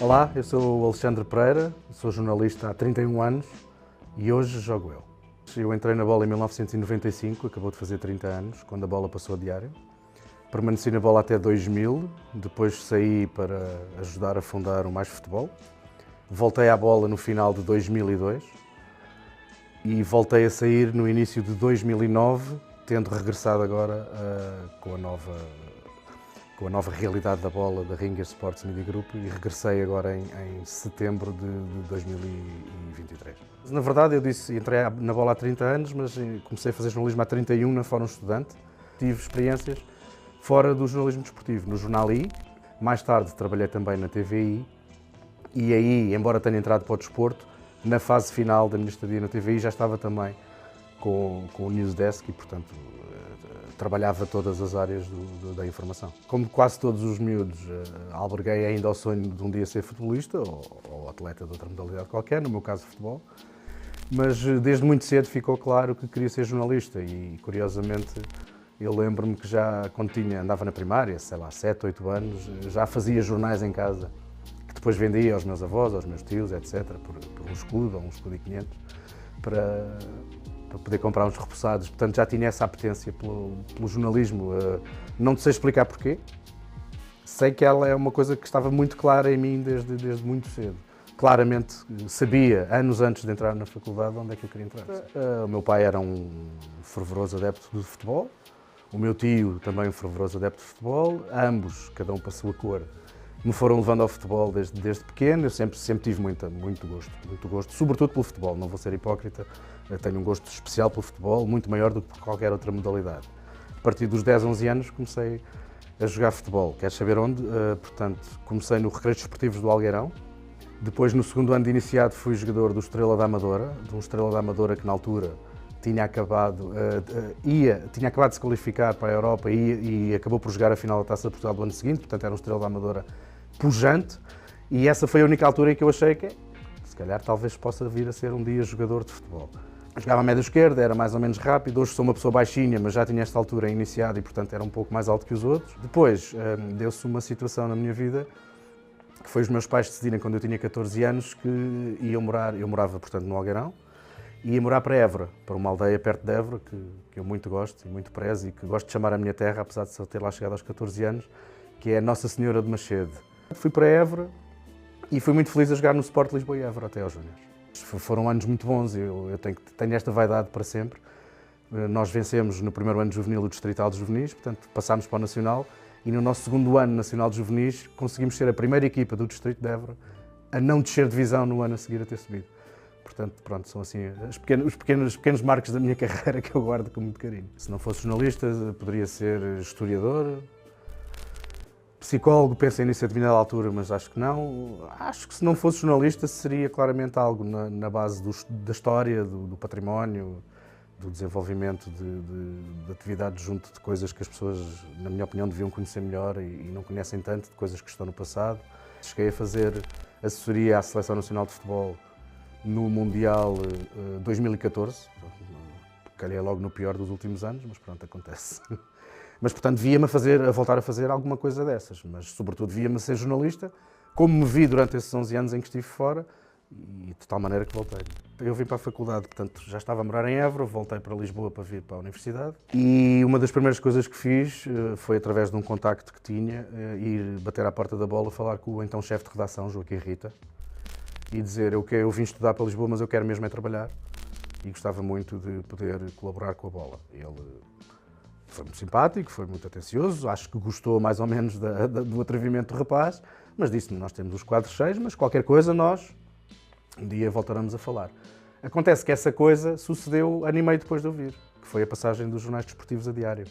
Olá, eu sou o Alexandre Pereira, sou jornalista há 31 anos e hoje jogo eu. Eu entrei na bola em 1995, acabou de fazer 30 anos, quando a bola passou a diário. Permaneci na bola até 2000, depois saí para ajudar a fundar o Mais Futebol. Voltei à bola no final de 2002 e voltei a sair no início de 2009, tendo regressado agora com a nova realidade da bola da Ringer Sports Media Group e regressei agora em setembro de 2023. Na verdade, eu entrei na bola há 30 anos, mas comecei a fazer jornalismo há 31 na Fórum Estudante. Tive experiências fora do jornalismo desportivo, no Jornal I, mais tarde trabalhei também na TVI e aí, embora tenha entrado para o desporto, na fase final da minha estadia na TVI já estava também com o News Desk e, portanto, trabalhava todas as áreas da informação. Como quase todos os miúdos, alberguei ainda o sonho de um dia ser futebolista ou atleta de outra modalidade qualquer, no meu caso futebol, mas desde muito cedo ficou claro que queria ser jornalista e, curiosamente, eu lembro-me que já quando andava na primária, sei lá, 7, 8 anos, já fazia jornais em casa, que depois vendia aos meus avós, aos meus tios, etc., por um escudo ou um escudo e 500, para poder comprar uns repousados. Portanto, já tinha essa apetência pelo jornalismo. Não sei explicar porquê. Sei que ela é uma coisa que estava muito clara em mim desde muito cedo. Claramente sabia, anos antes de entrar na faculdade, onde é que eu queria entrar. O meu pai era um fervoroso adepto de futebol, o meu tio também um fervoroso adepto de futebol, ambos, cada um para a sua cor, me foram levando ao futebol desde pequeno. Eu sempre tive muito gosto, sobretudo pelo futebol, não vou ser hipócrita. Eu tenho um gosto especial pelo futebol, muito maior do que por qualquer outra modalidade. A partir dos 10, 11 anos comecei a jogar futebol. Queres saber onde? Portanto, comecei no Recreios Desportivos do Algueirão. Depois, no segundo ano de iniciado, fui jogador do Estrela da Amadora, que na altura tinha acabado de se qualificar para a Europa e acabou por jogar a final da Taça de Portugal do ano seguinte, portanto era um Estrela da Amadora pujante, e essa foi a única altura em que eu achei que, se calhar, talvez possa vir a ser um dia jogador de futebol. Jogava a média esquerda, era mais ou menos rápido, hoje sou uma pessoa baixinha, mas já tinha esta altura iniciado e, portanto, era um pouco mais alto que os outros. Depois, deu-se uma situação na minha vida, que foi os meus pais decidirem, quando eu tinha 14 anos, que iam morar, eu morava, portanto, no Algueirão, e ia morar para Évora, para uma aldeia perto de Évora, que eu muito gosto e muito prezo e que gosto de chamar a minha terra, apesar de só ter lá chegado aos 14 anos, que é Nossa Senhora de Machede. Fui para Évora e fui muito feliz a jogar no Sport Lisboa e Évora até aos júniores. Foram anos muito bons, eu tenho esta vaidade para sempre. Nós vencemos no primeiro ano de juvenil o Distrital de Juvenis, portanto passámos para o Nacional e no nosso segundo ano Nacional de Juvenis conseguimos ser a primeira equipa do Distrito de Évora a não descer divisão no ano a seguir a ter subido. Portanto, pronto, são assim os pequenos marcos da minha carreira que eu guardo com muito carinho. Se não fosse jornalista, poderia ser historiador, psicólogo, pensei nisso a determinada altura, mas acho que não. Acho que se não fosse jornalista seria claramente algo na base da história, do património, do desenvolvimento de atividades junto de coisas que as pessoas, na minha opinião, deviam conhecer melhor e não conhecem tanto, de coisas que estão no passado. Cheguei a fazer assessoria à Seleção Nacional de Futebol no Mundial 2014, calhei logo no pior dos últimos anos, mas pronto, acontece. Mas, portanto, via-me a voltar a fazer alguma coisa dessas, mas, sobretudo, via-me a ser jornalista, como me vi durante esses 11 anos em que estive fora, e de tal maneira que voltei. Eu vim para a faculdade, portanto, já estava a morar em Évora, voltei para Lisboa para vir para a universidade, e uma das primeiras coisas que fiz foi, através de um contacto que tinha, ir bater à porta da bola, falar com o então chefe de redação, Joaquim Rita, e dizer, eu vim estudar para Lisboa, mas eu quero mesmo é trabalhar, e gostava muito de poder colaborar com a bola. Ele foi muito simpático, foi muito atencioso, acho que gostou mais ou menos do atrevimento do rapaz, mas disse-me, nós temos os quadros cheios, mas qualquer coisa nós um dia voltaremos a falar. Acontece que essa coisa sucedeu ano e meio depois de eu vir, que foi a passagem dos jornais desportivos a diário.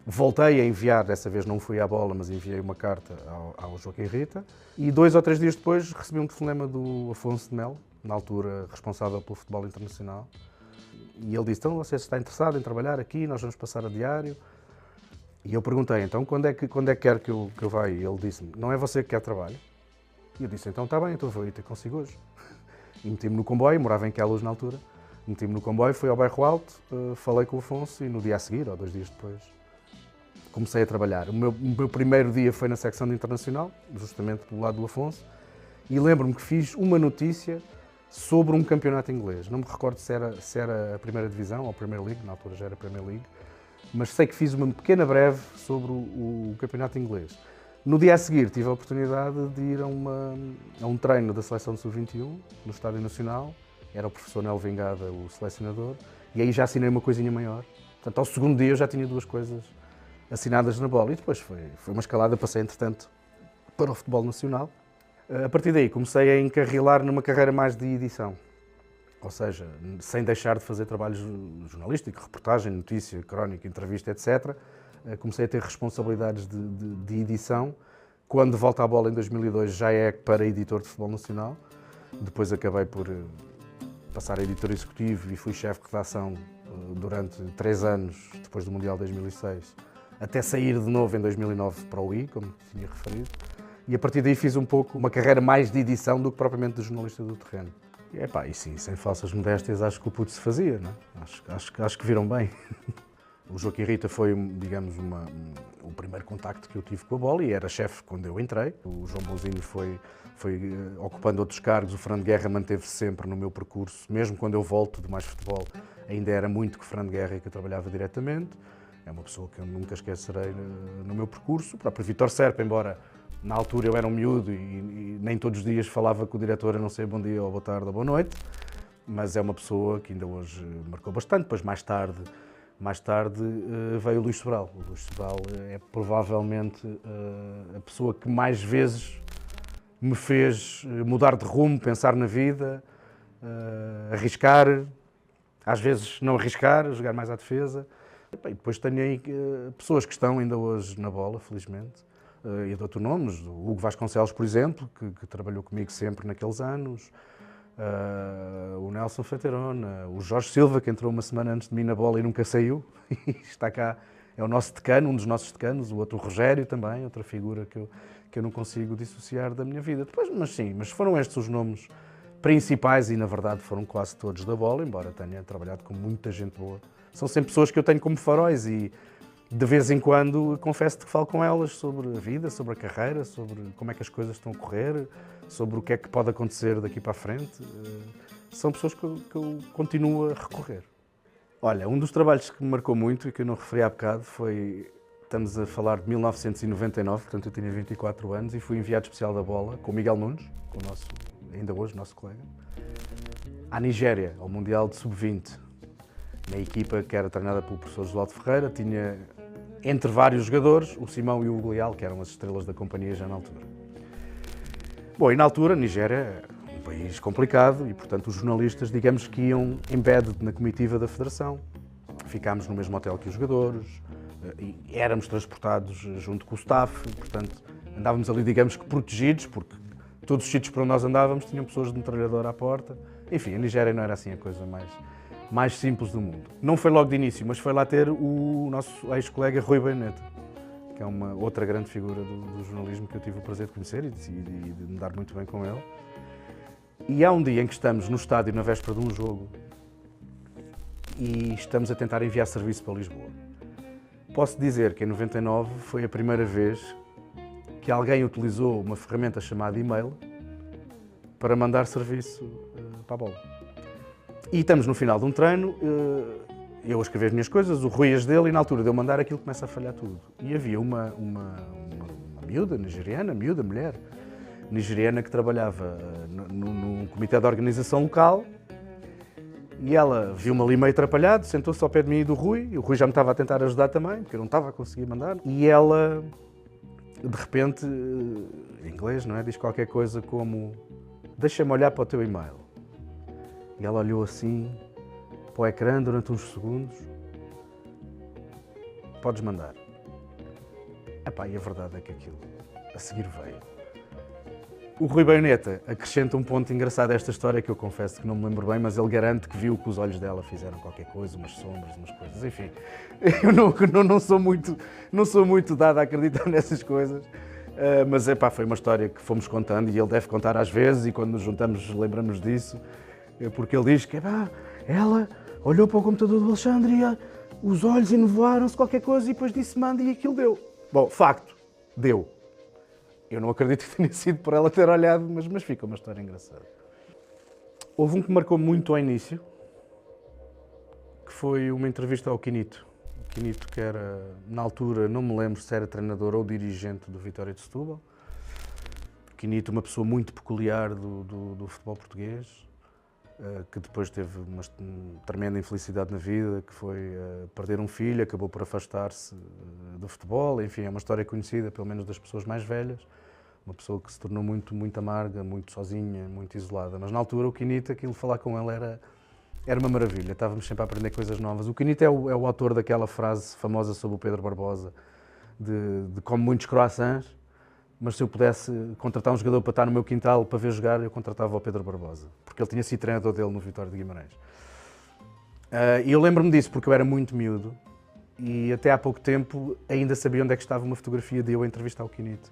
Voltei a enviar, dessa vez não fui à bola, mas enviei uma carta ao Joaquim Rita, e 2 ou 3 dias depois recebi um telefonema do Afonso de Melo, na altura responsável pelo futebol internacional, e ele disse, então você está interessado em trabalhar aqui, nós vamos passar a diário. E eu perguntei, então quando é que quer que eu vá? E ele disse-me, não é você que quer trabalho? E eu disse, então está bem, então vou ir ter consigo hoje. E meti-me no comboio, morava em Queluz na altura, meti-me no comboio, fui ao Bairro Alto, falei com o Afonso e no dia a seguir, ou 2 dias depois, comecei a trabalhar. O meu primeiro dia foi na secção de internacional, justamente do lado do Afonso, e lembro-me que fiz uma notícia sobre um campeonato inglês. Não me recordo se era a primeira divisão ou a Premier League, na altura já era a Premier League, mas sei que fiz uma pequena breve sobre o campeonato inglês. No dia a seguir tive a oportunidade de ir a um treino da seleção de sub-21, no Estádio Nacional. Era o professor Nel Vingada, o selecionador, e aí já assinei uma coisinha maior. Portanto, ao segundo dia eu já tinha 2 coisas assinadas na bola. E depois foi uma escalada, passei entretanto para o futebol nacional. A partir daí comecei a encarrilar numa carreira mais de edição. Ou seja, sem deixar de fazer trabalhos jornalísticos, reportagem, notícia, crónica, entrevista, etc. Comecei a ter responsabilidades de edição. Quando volto à bola em 2002 já é para editor de futebol nacional. Depois acabei por passar a editor executivo e fui chefe de redação durante 3 anos, depois do Mundial de 2006, até sair de novo em 2009 para o I, como tinha referido. E a partir daí fiz um pouco uma carreira mais de edição do que propriamente de jornalista do terreno. E sim, sem falsas modéstias, acho que o puto se fazia, não é? Acho que viram bem. O Joaquim Rita foi, digamos, o primeiro contacto que eu tive com a bola e era chefe quando eu entrei. O João Bonzinho foi ocupando outros cargos, o Fernando Guerra manteve-se sempre no meu percurso, mesmo quando eu volto de Mais Futebol, ainda era muito que Fernando Guerra que eu trabalhava diretamente. É uma pessoa que eu nunca esquecerei no meu percurso. O próprio Vítor Serpa, embora na altura eu era um miúdo e nem todos os dias falava com o diretor a não ser bom dia ou boa tarde ou boa noite, mas é uma pessoa que ainda hoje marcou bastante. Depois, mais tarde veio o Luís Sobral. O Luís Sobral é provavelmente a pessoa que mais vezes me fez mudar de rumo, pensar na vida, arriscar, às vezes não arriscar, jogar mais à defesa. E depois tenho aí pessoas que estão ainda hoje na bola, felizmente. E dou-te nomes, o Hugo Vasconcelos, por exemplo, que trabalhou comigo sempre naqueles anos, o Nelson Feiterona, o Jorge Silva, que entrou uma semana antes de mim na bola e nunca saiu, está cá, é o nosso decano, um dos nossos decanos, o outro o Rogério também, outra figura que eu não consigo dissociar da minha vida. Depois, mas foram estes os nomes principais e, na verdade, foram quase todos da bola, embora tenha trabalhado com muita gente boa. São sempre pessoas que eu tenho como faróis e, de vez em quando, confesso-te que falo com elas sobre a vida, sobre a carreira, sobre como é que as coisas estão a correr, sobre o que é que pode acontecer daqui para a frente. São pessoas que eu continuo a recorrer. Olha, um dos trabalhos que me marcou muito e que eu não referi há bocado foi, estamos a falar de 1999, portanto eu tinha 24 anos e fui enviado especial da bola com o Miguel Nunes, com o nosso, ainda hoje, nosso colega, à Nigéria, ao Mundial de Sub-20. Na equipa que era treinada pelo professor Josualdo Ferreira, tinha, entre vários jogadores, o Simão e o Hugo Leal, que eram as estrelas da companhia já na altura. Bom, e na altura, a Nigéria é um país complicado e, portanto, os jornalistas, digamos que iam embedded na comitiva da Federação. Ficámos no mesmo hotel que os jogadores, e éramos transportados junto com o staff, portanto, andávamos ali, digamos que protegidos, porque todos os sítios para onde nós andávamos tinham pessoas de metralhadora à porta. Enfim, a Nigéria não era assim a coisa mais simples do mundo. Não foi logo de início, mas foi lá ter o nosso ex-colega Rui Baioneta, que é uma outra grande figura do jornalismo que eu tive o prazer de conhecer e de me dar muito bem com ele. E há um dia em que estamos no estádio, na véspera de um jogo, e estamos a tentar enviar serviço para Lisboa. Posso dizer que em 99 foi a primeira vez que alguém utilizou uma ferramenta chamada e-mail para mandar serviço para a bola. E estamos no final de um treino, eu a escrever as minhas coisas, o Rui as dele, e na altura de eu mandar aquilo começa a falhar tudo. E havia uma miúda nigeriana, mulher nigeriana, que trabalhava num comitê de organização local, e ela viu-me ali meio atrapalhado, sentou-se ao pé de mim e do Rui, e o Rui já me estava a tentar ajudar também, porque eu não estava a conseguir mandar, e ela, de repente, em inglês, não é? Diz qualquer coisa como: deixa-me olhar para o teu e-mail. E ela olhou assim para o ecrã durante uns segundos. Podes mandar. Epá, e a verdade é que aquilo a seguir veio. O Rui Baioneta acrescenta um ponto engraçado a esta história que eu confesso que não me lembro bem, mas ele garante que viu que os olhos dela fizeram qualquer coisa, umas sombras, umas coisas, enfim. Eu não sou muito dado a acreditar nessas coisas, mas epá, foi uma história que fomos contando e ele deve contar às vezes e quando nos juntamos lembramos disso. Porque ele diz que ela olhou para o computador do Alexandre os olhos enovoaram-se, qualquer coisa, e depois disse manda e aquilo deu. Bom, facto, deu. Eu não acredito que tenha sido por ela ter olhado, mas fica uma história engraçada. Houve um que marcou muito ao início, que foi uma entrevista ao Quinito. O Quinito, que era, na altura, não me lembro se era treinador ou dirigente do Vitória de Setúbal. O Quinito, uma pessoa muito peculiar do futebol português, que depois teve uma tremenda infelicidade na vida, que foi perder um filho, acabou por afastar-se do futebol. Enfim, é uma história conhecida, pelo menos das pessoas mais velhas. Uma pessoa que se tornou muito amarga, muito sozinha, muito isolada. Mas na altura o Quinito, aquilo falar com ele era uma maravilha. Estávamos sempre a aprender coisas novas. O Quinito é o autor daquela frase famosa sobre o Pedro Barbosa, de como muitos croissants, mas se eu pudesse contratar um jogador para estar no meu quintal para ver jogar, eu contratava o Pedro Barbosa, porque ele tinha sido treinador dele no Vitória de Guimarães. E eu lembro-me disso porque eu era muito miúdo e até há pouco tempo ainda sabia onde é que estava uma fotografia de eu a entrevistar o Quinito.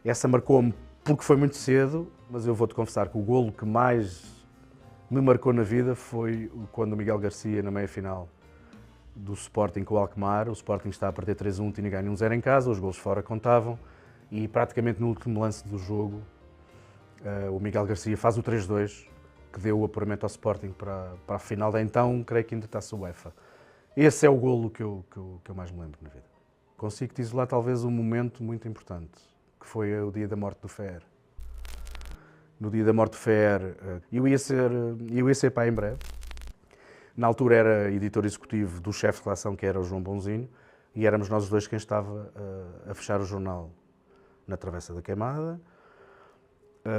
Essa marcou-me porque foi muito cedo, mas eu vou-te confessar que o golo que mais me marcou na vida foi quando o Miguel Garcia, na meia-final do Sporting com o Alkmaar, o Sporting está a perder 3-1, tinha ganho 1-0 em casa, os golos fora contavam, e praticamente no último lance do jogo, o Miguel Garcia faz o 3-2, que deu o apuramento ao Sporting para a final da então, creio que ainda está-se o UEFA. Esse é o golo que eu mais me lembro na vida. Consigo-te isolar talvez um momento muito importante, que foi o dia da morte do Fer. No dia da morte do Fer, eu ia ser pai em breve. Na altura era editor executivo do chefe de relação, que era o João Bonzinho, e éramos nós os dois quem estava a fechar o jornal na Travessa da Queimada.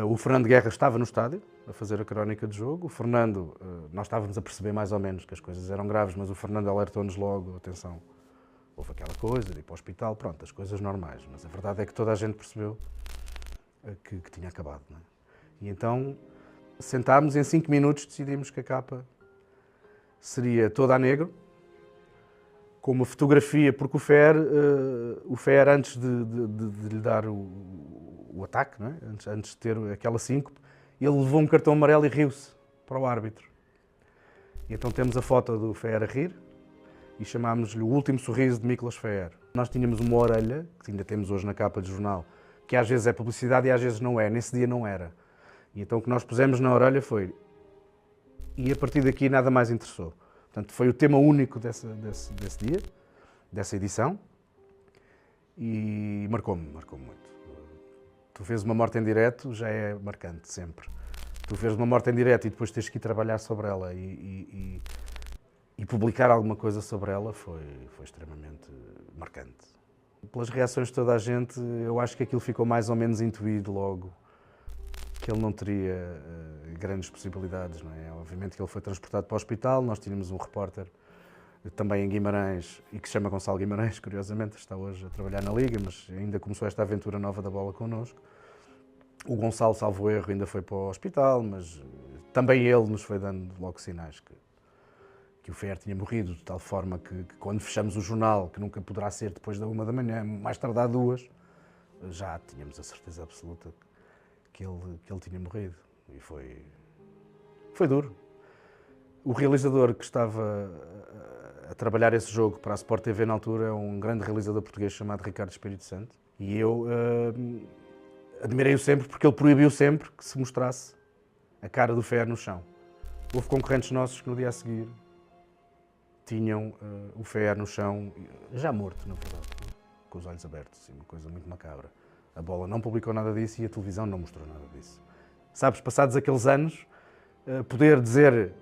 O Fernando Guerra estava no estádio a fazer a crónica de jogo. O Fernando, nós estávamos a perceber mais ou menos que as coisas eram graves, mas o Fernando alertou-nos logo, atenção, houve aquela coisa, de ir para o hospital, pronto, as coisas normais. Mas a verdade é que toda a gente percebeu que tinha acabado. Não é? E então sentámos, em 5 minutos decidimos que a capa seria toda a negro, com uma fotografia, porque o Fer antes de lhe dar o ataque, não é? antes de ter aquela síncope, ele levou um cartão amarelo e riu-se para o árbitro. E então temos a foto do Fer a rir, e chamámos-lhe o último sorriso de Miklos Fer. Nós tínhamos uma orelha, que ainda temos hoje na capa de jornal, que às vezes é publicidade e às vezes não é. Nesse dia não era. E então o que nós pusemos na orelha foi... E a partir daqui nada mais interessou. Portanto, foi o tema único desse dia, dessa edição, e marcou-me muito. Tu vês uma morte em direto, já é marcante, sempre. Tu vês uma morte em direto e depois tens que ir trabalhar sobre ela e publicar alguma coisa sobre ela foi extremamente marcante. Pelas reações de toda a gente, eu acho que aquilo ficou mais ou menos intuído logo, que ele não teria grandes possibilidades, não é? Obviamente que ele foi transportado para o hospital, nós tínhamos um repórter também em Guimarães, e que se chama Gonçalo Guimarães, curiosamente, está hoje a trabalhar na Liga, mas ainda começou esta aventura nova da bola connosco. O Gonçalo, salvo erro, ainda foi para o hospital, mas também ele nos foi dando logo sinais que o Fer tinha morrido, de tal forma que quando fechamos o jornal, que nunca poderá ser depois da 1 da manhã, mais tardar 2, já tínhamos a certeza absoluta que ele tinha morrido. E foi duro. O realizador que estava a trabalhar esse jogo para a Sport TV na altura é um grande realizador português chamado Ricardo Espírito Santo. E eu admirei-o sempre porque ele proibiu sempre que se mostrasse a cara do Fer no chão. Houve concorrentes nossos que no dia a seguir tinham o Fer no chão, já morto, na verdade, com os olhos abertos, assim, uma coisa muito macabra. A Bola não publicou nada disso e a televisão não mostrou nada disso. Sabes, passados aqueles anos, poder dizer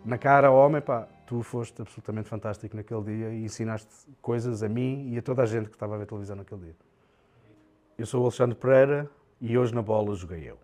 na cara ao homem, pá, tu foste absolutamente fantástico naquele dia e ensinaste coisas a mim e a toda a gente que estava a ver televisão naquele dia. Eu sou o Alexandre Pereira e hoje na Bola joguei eu.